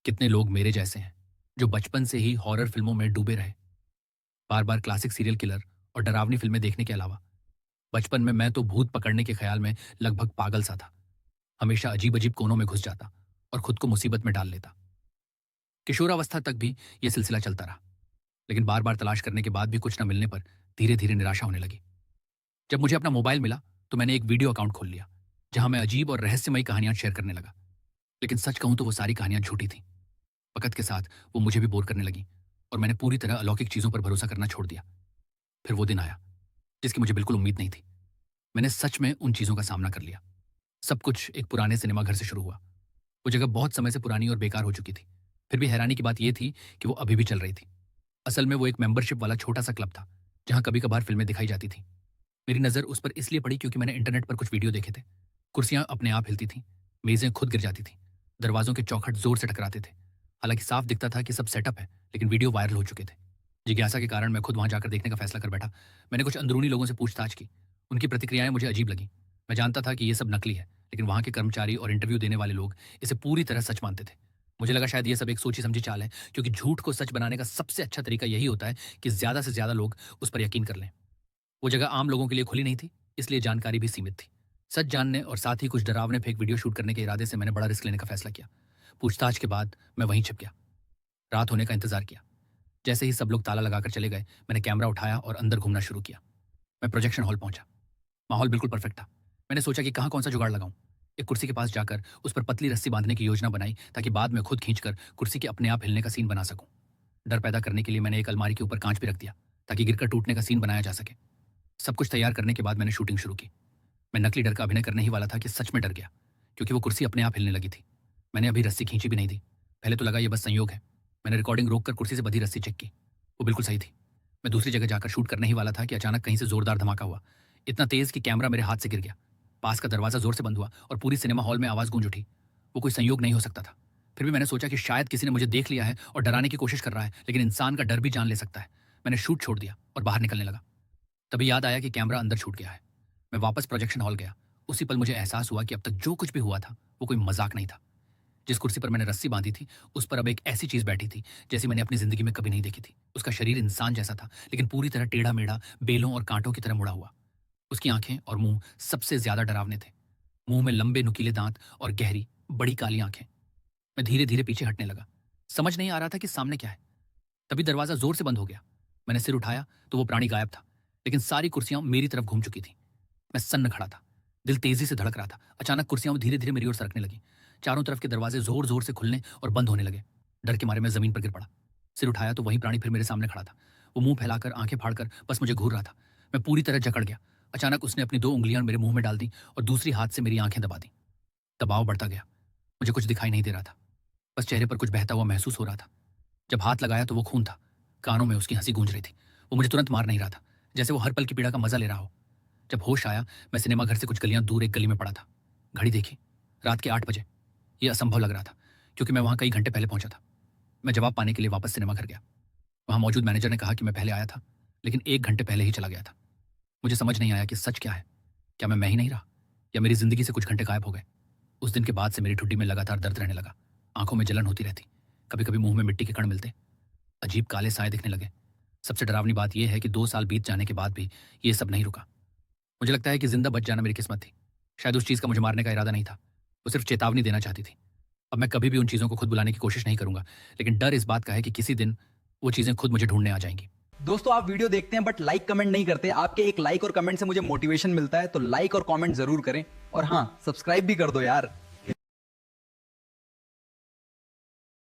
कितने लोग मेरे जैसे हैं जो बचपन से ही हॉरर फिल्मों में डूबे रहे। बार बार क्लासिक सीरियल किलर और डरावनी फिल्में देखने के अलावा बचपन में मैं तो भूत पकड़ने के ख्याल में लगभग पागल सा था। हमेशा अजीब अजीब कोनों में घुस जाता और खुद को मुसीबत में डाल लेता। किशोरावस्था तक भी यह सिलसिला चलता रहा, लेकिन बार बार तलाश करने के बाद भी कुछ न मिलने पर धीरे धीरे निराशा होने लगी। जब मुझे अपना मोबाइल मिला तो मैंने एक वीडियो अकाउंट खोल लिया जहां मैं अजीब और रहस्यमयी कहानियां शेयर करने लगा। लेकिन सच कहूं तो वो सारी कहानियां झूठी थीं। वक्त के साथ वो मुझे भी बोर करने लगी और मैंने पूरी तरह अलौकिक चीजों पर भरोसा करना छोड़ दिया। फिर वो दिन आया जिसकी मुझे बिल्कुल उम्मीद नहीं थी। मैंने सच में उन चीजों का सामना कर लिया। सब कुछ एक पुराने सिनेमा घर से शुरू हुआ। वो जगह बहुत समय से पुरानी और बेकार हो चुकी थी। फिर भी हैरानी की बात यह थी कि वो अभी भी चल रही थी। असल में वो एक मेंबरशिप वाला छोटा सा क्लब था जहां कभी कभार फिल्में दिखाई जाती थी। मेरी नजर उस पर इसलिए पड़ी क्योंकि मैंने इंटरनेट पर कुछ वीडियो देखे थे। कुर्सियां अपने आप हिलती थीं, मेजें खुद गिर जाती थीं, दरवाजों के चौखट जोर से टकराते थे। हालांकि साफ दिखता था कि सब सेटअप है, लेकिन वीडियो वायरल हो चुके थे। जिज्ञासा के कारण मैं खुद वहां जाकर देखने का फैसला कर बैठा। मैंने कुछ अंदरूनी लोगों से पूछताछ की। उनकी प्रतिक्रियाएं मुझे अजीब लगी। मैं जानता था कि ये सब नकली है, लेकिन वहां के कर्मचारी और इंटरव्यू देने वाले लोग इसे पूरी तरह सच मानते थे। मुझे लगा शायद ये सब एक सोची समझी चाल है, क्योंकि झूठ को सच बनाने का सबसे अच्छा तरीका यही होता है कि ज्यादा से ज्यादा लोग उस पर यकीन कर लें। वो जगह आम लोगों के लिए खुली नहीं थी, इसलिए जानकारी भी सीमित थी। सच जानने और साथ ही कुछ डरावने फेक वीडियो शूट करने के इरादे से मैंने बड़ा रिस्क लेने का फैसला किया। पूछताछ के बाद मैं वहीं छिप गया। रात होने का इंतजार किया। जैसे ही सब लोग ताला लगाकर चले गए, मैंने कैमरा उठाया और अंदर घूमना शुरू किया। मैं प्रोजेक्शन हॉल पहुंचा। माहौल बिल्कुल परफेक्ट था। मैंने सोचा कि कहाँ कौन सा जुगाड़ लगाऊं। एक कुर्सी के पास जाकर उस पर पतली रस्सी बांधने की योजना बनाई ताकि बाद में खुद खींचकर कुर्सी के अपने आप हिलने का सीन बना सकूं। डर पैदा करने के लिए मैंने एक अलमारी के ऊपर कांच भी रख दिया ताकि गिरकर टूटने का सीन बनाया जा सके। सब कुछ तैयार करने के बाद मैंने शूटिंग शुरू की। मैं नकली डर का अभिनय करने ही वाला था कि सच में डर गया, क्योंकि वो कुर्सी अपने आप हिलने लगी थी। मैंने अभी रस्सी खींची भी नहीं थी। पहले तो लगा ये बस संयोग है। मैंने रिकॉर्डिंग रोककर कुर्सी से बंधी रस्सी चेक की। वो बिल्कुल सही थी। मैं दूसरी जगह जाकर शूट करने ही वाला था कि अचानक कहीं से जोरदार धमाका हुआ। इतना तेज कि कैमरा मेरे हाथ से गिर गया। पास का दरवाजा जोर से बंद हुआ और पूरी सिनेमा हॉल में आवाज गूंज उठी। वो कोई संयोग नहीं हो सकता था। फिर भी मैंने सोचा कि शायद किसी ने मुझे देख लिया है और डराने की कोशिश कर रहा है, लेकिन इंसान का डर भी जान ले सकता है। मैंने शूट छोड़ दिया और बाहर निकलने लगा। तभी याद आया कि कैमरा अंदर छूट गया है। मैं वापस प्रोजेक्शन हॉल गया। उसी पल मुझे एहसास हुआ कि अब तक जो कुछ भी हुआ था वो कोई मजाक नहीं था। जिस कुर्सी पर मैंने रस्सी बांधी थी उस पर अब एक ऐसी चीज बैठी थी जैसी मैंने अपनी जिंदगी में कभी नहीं देखी थी। उसका शरीर इंसान जैसा था, लेकिन पूरी तरह टेढ़ा मेढ़ा, बेलों और कांटों की तरह मुड़ा हुआ। उसकी आंखें और मुंह सबसे ज्यादा डरावने थे। मुंह में लंबे नुकीले दांत और गहरी बड़ी काली आंखें। मैं धीरे धीरे पीछे हटने लगा। समझ नहीं आ रहा था कि सामने क्या है। तभी दरवाजा जोर से बंद हो गया। मैंने सिर उठाया तो वो प्राणी गायब था, लेकिन सारी कुर्सियां मेरी तरफ घूम चुकी थी। मैं सन्न खड़ा था। दिल तेजी से धड़क रहा था। अचानक कुर्सियां धीरे धीरे मेरी ओर सरकने लगी। चारों तरफ के दरवाजे जोर जोर से खुलने और बंद होने लगे। डर के मारे मैं जमीन पर गिर पड़ा। सिर उठाया तो वही प्राणी फिर मेरे सामने खड़ा था। वो मुंह फैलाकर आंखें फाड़कर बस मुझे घूर रहा था। मैं पूरी तरह जकड़ गया। अचानक उसने अपनी 2 उंगलियां मेरे मुंह में डाल दी और दूसरी हाथ से मेरी आंखें दबा दी। दबाव बढ़ता गया। मुझे कुछ दिखाई नहीं दे रहा था, बस चेहरे पर कुछ बहता हुआ महसूस हो रहा था। जब हाथ लगाया तो वो खून था। कानों में उसकी हंसी गूंज रही थी। वो मुझे तुरंत मार नहीं रहा था, जैसे वो हर पल की पीड़ा का मजा ले रहा हो। जब होश आया, मैं सिनेमा घर से कुछ गलियां दूर एक गली में पड़ा था। घड़ी देखी, रात के 8 बजे। यह असंभव लग रहा था, क्योंकि मैं वहां कई घंटे पहले पहुंचा था। मैं जवाब पाने के लिए वापस सिनेमा घर गया। वहां मौजूद मैनेजर ने कहा कि मैं पहले आया था, लेकिन 1 घंटे पहले ही चला गया था। मुझे समझ नहीं आया कि सच क्या है। क्या मैं ही नहीं रहा, या मेरी जिंदगी से कुछ घंटे गायब हो गए। उस दिन के बाद से मेरी ठुड्डी में लगातार दर्द रहने लगा। आंखों में जलन होती रहती। कभी कभी मुंह में मिट्टी के कण मिलते। अजीब काले साए दिखने लगे। सबसे डरावनी बात यह है कि 2 साल बीत जाने के बाद भी ये सब नहीं रुका। मुझे लगता है कि जिंदा बच जाना मेरी किस्मत थी। शायद उस चीज का मुझे मारने का इरादा नहीं था। वो सिर्फ चेतावनी देना चाहती थी। अब मैं कभी भी उन चीजों को खुद बुलाने की कोशिश नहीं करूंगा, लेकिन डर इस बात का है कि किसी दिन वो चीजें खुद मुझे ढूंढने आ जाएंगी। दोस्तों, आप वीडियो देखते हैं बट लाइक कमेंट नहीं करते। आपके एक लाइक और कमेंट से मुझे मोटिवेशन मिलता है, तो लाइक और कमेंट जरूर करें। और हाँ, सब्सक्राइब भी कर दो यार।